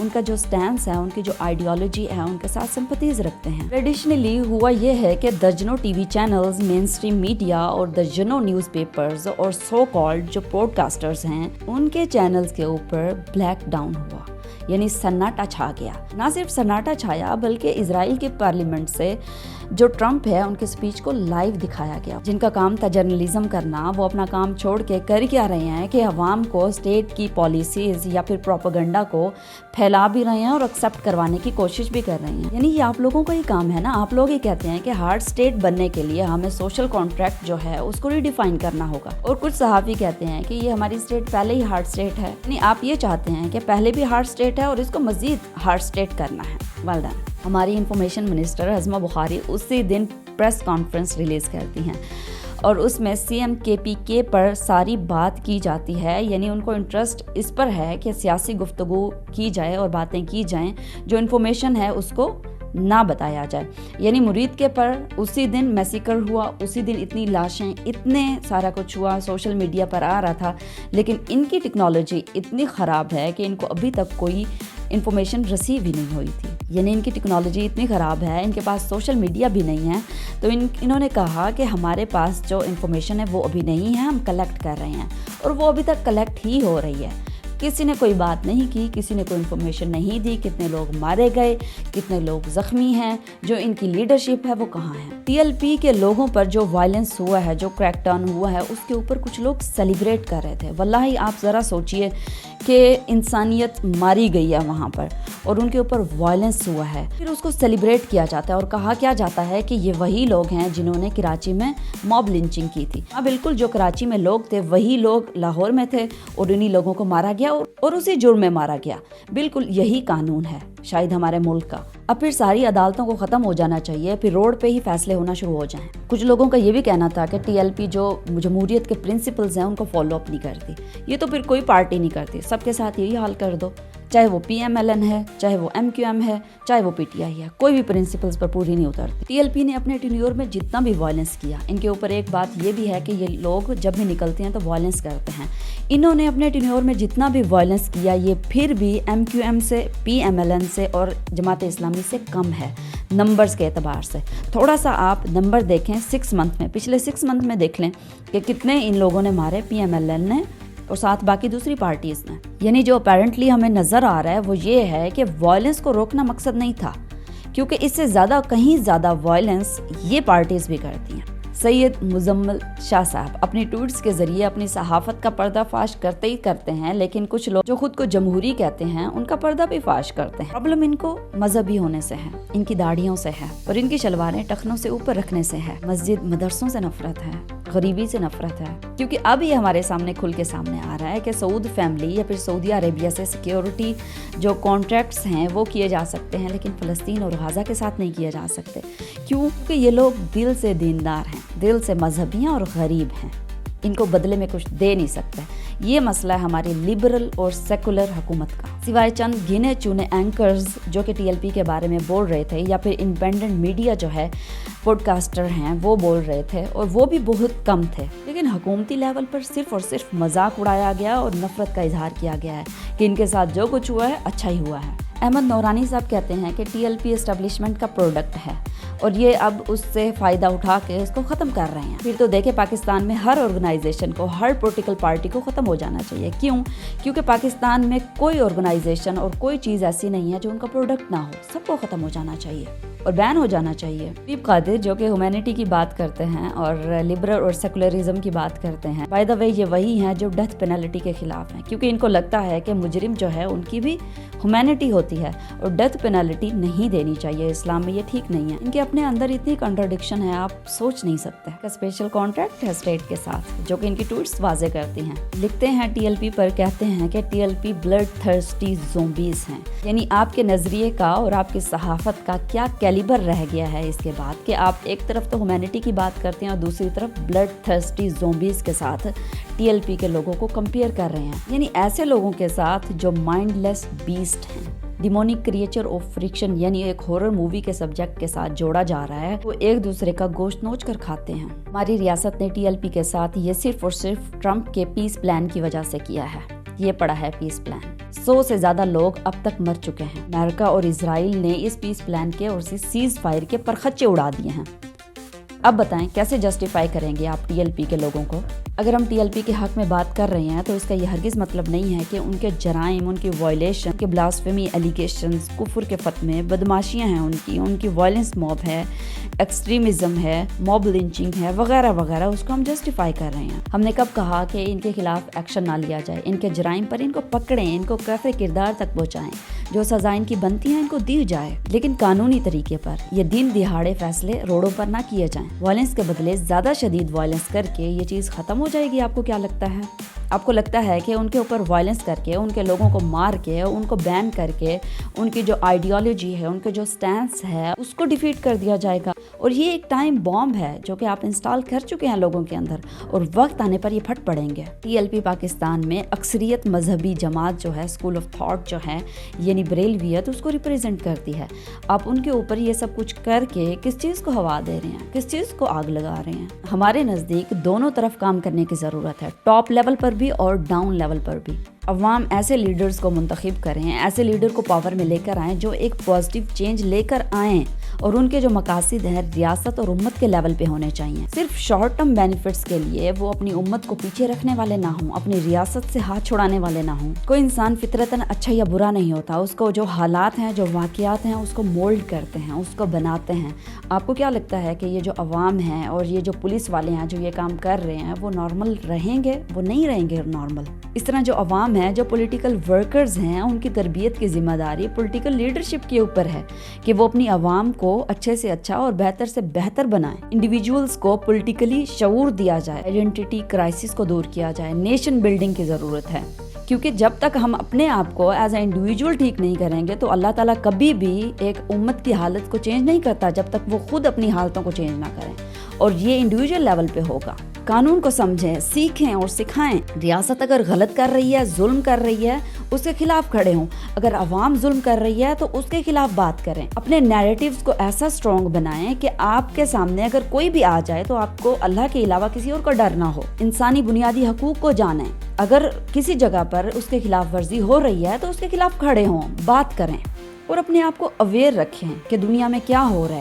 ان کا جو سٹینس ہے، ان کی جو آئیڈیالوجی ہے، ان کے ساتھ سمپتیز رکھتے ہیں۔ ٹریڈیشنلی ہوا یہ ہے کہ درجنوں ٹی وی چینلز، مین اسٹریم میڈیا اور درجنوں نیوز پیپرز اور سو کالڈ جو پوڈ کاسٹرز ہیں، ان کے چینلز کے اوپر بلیک ڈاؤن ہوا، یعنی سناٹا چھا گیا۔ نہ صرف سناٹا چھایا بلکہ اسرائیل کے پارلیمنٹ سے جو ٹرمپ ہے ان کے سپیچ کو لائیو دکھایا گیا۔ جن کا کام تھا جرنلزم کرنا، وہ اپنا کام چھوڑ کے کر کیا رہے ہیں کہ عوام کو اسٹیٹ کی پالیسیز یا پھر پروپیگنڈا کو پھیلا بھی رہے ہیں اور ایکسیپٹ کروانے کی کوشش بھی کر رہے ہیں۔ یعنی یہ آپ لوگوں کا ہی کام ہے نا، آپ لوگ ہی کہتے ہیں کہ ہارڈ اسٹیٹ بننے کے لیے ہمیں سوشل کانٹریکٹ جو ہے اس کو ریڈیفائن کرنا ہوگا، اور کچھ صحافی کہتے ہیں کہ یہ ہماری اسٹیٹ پہلے ہی ہارڈ اسٹیٹ ہے۔ یعنی آپ یہ چاہتے ہیں کہ پہلے بھی ہارڈ اسٹیٹ ہے اور اس کو مزید ہارڈ اسٹیٹ کرنا ہے۔ Well done. ہماری انفارمیشن منسٹر ازما بخاری اسی دن پریس کانفرنس ریلیز کرتی ہیں اور اس میں سی ایم کے پی کے پر ساری بات کی جاتی ہے، یعنی ان کو انٹرسٹ اس پر ہے کہ سیاسی گفتگو کی جائے اور باتیں کی جائیں، جو انفارمیشن ہے اس کو نہ بتایا جائے۔ یعنی مرید کے پر اسی دن میسیکر ہوا، اسی دن اتنی لاشیں، اتنے سارا کچھ ہوا، سوشل میڈیا پر آ رہا تھا، لیکن ان کی ٹیکنالوجی اتنی خراب ہے کہ ان کو ابھی تک کوئی انفارمیشن ریسیو ہی نہیں ہوئی تھی۔ یعنی ان کی ٹیکنالوجی اتنی خراب ہے، ان کے پاس سوشل میڈیا بھی نہیں ہے، تو انہوں نے کہا کہ ہمارے پاس جو انفارمیشن ہے وہ ابھی نہیں ہے، ہم کلیکٹ کر رہے ہیں، اور وہ ابھی تک کلیکٹ ہی ہو رہی ہے۔ کسی نے کوئی بات نہیں کی، کسی نے کوئی انفارمیشن نہیں دی، کتنے لوگ مارے گئے، کتنے لوگ زخمی ہیں، جو ان کی لیڈرشپ ہے وہ کہاں ہے۔ ٹی ایل پی کے لوگوں پر جو وائلنس ہوا ہے، جو کریک ڈاؤن ہوا ہے، اس کے اوپر کچھ لوگ سیلیبریٹ کر رہے تھے۔ واللہ آپ ذرا سوچئے کہ انسانیت ماری گئی ہے وہاں پر اور ان کے اوپر وائلنس ہوا ہے، پھر اس کو سیلیبریٹ کیا جاتا ہے اور کہا کیا جاتا ہے کہ یہ وہی لوگ ہیں جنہوں نے کراچی میں موب لنچنگ کی تھی۔ ہاں بالکل، جو کراچی میں لوگ تھے وہی لوگ لاہور میں تھے اور انہی لوگوں کو مارا گیا اور اسی جرم میں مارا گیا۔ بالکل یہی قانون ہے شاید ہمارے ملک کا۔ اب پھر ساری عدالتوں کو ختم ہو جانا چاہیے، پھر روڈ پہ ہی فیصلے ہونا شروع ہو جائیں۔ کچھ لوگوں کا یہ بھی کہنا تھا کہ ٹی ایل پی جو جمہوریت کے پرنسپلز ہیں ان کو فالو اپ نہیں کرتی۔ یہ تو پھر کوئی پارٹی نہیں کرتی، سب کے ساتھ یہی حال کر دو، چاہے وہ پی ایم ایل این ہے، چاہے وہ ایم کیو ایم ہے، چاہے وہ پی ٹی آئی ہے، کوئی بھی پرنسپلز پر پوری نہیں اترتی۔ ٹی ایل پی نے اپنے ٹینیور میں جتنا بھی وائلنس کیا، ان کے اوپر ایک بات یہ بھی ہے کہ یہ لوگ جب بھی نکلتے ہیں تو وائلنس کرتے ہیں۔ انہوں نے اپنے ٹینیور میں جتنا بھی وائلنس کیا، یہ پھر بھی ایم کیو ایم سے، پی ایم ایل این سے اور جماعت اسلامی سے کم ہے نمبرز کے اعتبار سے۔ تھوڑا سا آپ نمبر دیکھیں 6 منتھ میں، پچھلے 6 منتھ میں دیکھ لیں کہ کتنے ان لوگوں نے مارے، پی ایم ایل این نے اور ساتھ باقی دوسری پارٹیز نے۔ یعنی جو اپیرنٹلی ہمیں نظر آ رہا ہے وہ یہ ہے کہ وائلنس کو روکنا مقصد نہیں تھا، کیونکہ اس سے زیادہ، کہیں زیادہ وائلنس یہ پارٹیز بھی کرتی ہیں۔ سید مزمل شاہ صاحب اپنی ٹویٹس کے ذریعے اپنی صحافت کا پردہ فاش کرتے ہی کرتے ہیں، لیکن کچھ لوگ جو خود کو جمہوری کہتے ہیں ان کا پردہ بھی فاش کرتے ہیں۔ پرابلم ان کو مذہبی ہونے سے ہے، ان کی داڑھیوں سے ہے اور ان کی شلواریں ٹخنوں سے اوپر رکھنے سے ہے۔ مسجد مدرسوں سے نفرت ہے، غریبی سے نفرت ہے، کیونکہ اب یہ ہمارے سامنے کھل کے سامنے آ رہا ہے کہ سعود فیملی یا پھر سعودی عربیہ سے سیکیورٹی جو کانٹریکٹس ہیں وہ کیے جا سکتے ہیں، لیکن فلسطین اور غزہ کے ساتھ نہیں کیے جا سکتے۔ کیوں؟ کیونکہ یہ لوگ دل سے دیندار ہیں، دل سے مذہبی ہیں اور غریب ہیں، ان کو بدلے میں کچھ دے نہیں سکتے۔ یہ مسئلہ ہے ہماری لبرل اور سیکولر حکومت کا۔ سوائے چند گنے چنے اینکرز جو کہ ٹی ایل پی کے بارے میں بول رہے تھے، یا پھر انڈیپینڈنٹ میڈیا جو ہے، پوڈ کاسٹر ہیں، وہ بول رہے تھے اور وہ بھی بہت کم تھے، لیکن حکومتی لیول پر صرف اور صرف مذاق اڑایا گیا اور نفرت کا اظہار کیا گیا ہے کہ ان کے ساتھ جو کچھ ہوا ہے اچھا ہی ہوا ہے۔ احمد نورانی صاحب کہتے ہیں کہ ٹی ایل پی اسٹیبلشمنٹ کا پروڈکٹ ہے اور یہ اب اس سے فائدہ اٹھا کے اس کو ختم کر رہے ہیں۔ پھر تو دیکھیں پاکستان میں ہر آرگنائزیشن کو، ہر پولیٹیکل پارٹی کو ختم ہو جانا چاہیے۔ کیوں؟ کیونکہ پاکستان میں کوئی آرگنائزیشن اور کوئی چیز ایسی نہیں ہے جو ان کا پروڈکٹ نہ ہو، سب کو ختم ہو جانا چاہیے اور بین ہو جانا چاہیے۔ حبیب قادر جو کہ ہیومینٹی کی بات کرتے ہیں اور لبرل اور سیکولرزم کی بات کرتے ہیں، بائی دا وے یہ وہی ہیں جو ڈیتھ پینلٹی کے خلاف ہیں، کیونکہ ان کو لگتا ہے کہ مجرم جو ہے ان کی بھی ہیومینٹی ہوتی ہے اور ڈیتھ پینلٹی نہیں دینی چاہیے، اسلام میں یہ ٹھیک نہیں ہے۔ ان کے اپنے اندر اتنی کنٹراڈکشن ہے، آپ سوچ نہیں سکتے۔ کا اسپیشل کانٹریکٹ ہے اسٹیٹ کے ساتھ، جو کہ ان کی ٹویٹس واضح کرتی ہیں۔ لکھتے ہیں ٹی ایل پی پر، کہتے ہیں کہ T L P blood thirsty zombies ہیں۔ یعنی آپ کے نظریے کا اور آپ کی صحافت کا کیا کیلیبر رہ گیا ہے اس کے بعد کہ آپ ایک طرف تو ہیومینٹی کی بات کرتے ہیں اور دوسری طرف بلڈ تھرسٹی زومبیز کے ساتھ ٹی ایل پی کے لوگوں کو کمپیئر کر رہے ہیں۔ یعنی ایسے لوگوں کے ساتھ جو مائنڈ لیس بیسٹ ہیں، ڈیمونک کریچر آف فرکشن، یعنی ایک ہارر مووی کے سبجیکٹ کے ساتھ جوڑا جا رہا ہے، وہ ایک دوسرے کا گوشت نوچ کر کھاتے ہیں۔ ہماری ریاست نے ٹی ایل پی کے ساتھ یہ صرف اور صرف ٹرمپ کے پیس پلان کی وجہ سے کیا ہے۔ یہ پڑا ہے پیس پلان۔ 100 سے زیادہ لوگ اب تک مر چکے ہیں۔ امریکہ اور اسرائیل نے اس پیس پلان کے اور سیز فائر کے پرخچے اڑا دیے ہیں۔ اب بتائیں کیسے جسٹیفائی کریں گے آپ TLP کے لوگوں کو؟ اگر ہم TLP کے حق میں بات کر رہے ہیں تو اس کا یہ ہرگز مطلب نہیں ہے کہ ان کے جرائم، ان کی وائلیشن، کے بلاسفیمی ایلیگیشنز، کفر کے فتوے، بدماشیاں ہیں ان کی وائلنس موب ہے، ایکسٹریمزم ہے، موب لنچنگ ہے، وغیرہ وغیرہ، اس کو ہم جسٹیفائی کر رہے ہیں۔ ہم نے کب کہا کہ ان کے خلاف ایکشن نہ لیا جائے؟ ان کے جرائم پر ان کو پکڑیں، ان کو کیفے کردار تک پہنچائیں، جو سزا ان کی بنتی ہیں ان کو دی جائے، لیکن قانونی طریقے پر۔ یہ دن دہاڑے فیصلے روڈوں پر نہ کیے جائیں۔ وائلنس کے بدلے زیادہ شدید وائلنس کر کے یہ چیز ختم ہو جائے گی؟ آپ کو کیا لگتا ہے؟ آپ کو لگتا ہے کہ ان کے اوپر وائلنس کر کے، ان کے لوگوں کو مار کے، ان کو بین کر کے، ان کی جو آئیڈیالوجی ہے، ان کے جو سٹینس ہے، اس کو ڈیفیٹ کر دیا جائے گا؟ اور یہ ایک ٹائم بامب ہے جو کہ آپ انسٹال کر چکے ہیں لوگوں کے اندر، اور وقت آنے پر یہ پھٹ پڑیں گے۔ TLP پاکستان میں اکثریت مذہبی جماعت جو ہے، اسکول آف تھاٹ جو ہے، یعنی بریلویت، اس کو ریپریزنٹ کرتی ہے۔ آپ ان کے اوپر یہ سب کچھ کر کے کس چیز کو ہوا دے رہے ہیں؟ کس چیز کو آگ لگا رہے ہیں؟ ہمارے نزدیک دونوں طرف کام کرنے کی ضرورت ہے، ٹاپ لیول پر بھی اور ڈاؤن لیول پر بھی۔ عوام ایسے لیڈرز کو منتخب کریں، ایسے لیڈر کو پاور میں لے کر آئیں جو ایک پازیٹیو چینج لے کر آئیں، اور ان کے جو مقاصد ہیں ریاست اور امت کے لیول پہ ہونے چاہیے۔ صرف شارٹ ٹرم بینیفٹس کے لیے وہ اپنی امت کو پیچھے رکھنے والے نہ ہوں، اپنی ریاست سے ہاتھ چھڑانے والے نہ ہوں۔ کوئی انسان فطرتاً اچھا یا برا نہیں ہوتا، اس کو جو حالات ہیں، جو واقعات ہیں، اس کو مولڈ کرتے ہیں، اس کو بناتے ہیں۔ آپ کو کیا لگتا ہے کہ یہ جو عوام ہیں اور یہ جو پولیس والے ہیں جو یہ کام کر رہے ہیں، وہ نارمل رہیں گے؟ وہ نہیں رہیں گے نارمل۔ اس طرح جو عوام ہے، جو پولیٹیکل ورکرز ہیں، ان کی تربیت کی ذمہ داری پولیٹیکل لیڈرشپ کے اوپر ہے کہ وہ اپنی عوام کو اچھے سے اچھا اور بہتر سے بہتر بنائیں۔ انڈیویجولز کو پولیٹیکلی شعور دیا جائے، آئیڈینٹی کرائسس کو دور کیا جائے، نیشن بلڈنگ کی ضرورت ہے، کیونکہ جب تک ہم اپنے آپ کو ایز اے انڈیویجول ٹھیک نہیں کریں گے تو اللہ تعالیٰ کبھی بھی ایک امت کی حالت کو چینج نہیں کرتا جب تک وہ خود اپنی حالتوں کو چینج نہ کریں، اور یہ انڈیویجول لیول پہ ہوگا۔ قانون کو سمجھیں، سیکھیں اور سکھائیں۔ ریاست اگر غلط کر رہی ہے، ظلم کر رہی ہے، اس کے خلاف کھڑے ہوں۔ اگر عوام ظلم کر رہی ہے تو اس کے خلاف بات کریں۔ اپنے نیریٹیوز کو ایسا اسٹرانگ بنائیں کہ آپ کے سامنے اگر کوئی بھی آ جائے تو آپ کو اللہ کے علاوہ کسی اور کا ڈر نہ ہو۔ انسانی بنیادی حقوق کو جانیں۔ اگر کسی جگہ پر اس کے خلاف ورزی ہو رہی ہے تو اس کے خلاف کھڑے ہوں، بات کریں، اور اپنے آپ کو اویئر رکھیں کہ دنیا میں کیا ہو رہا ہے۔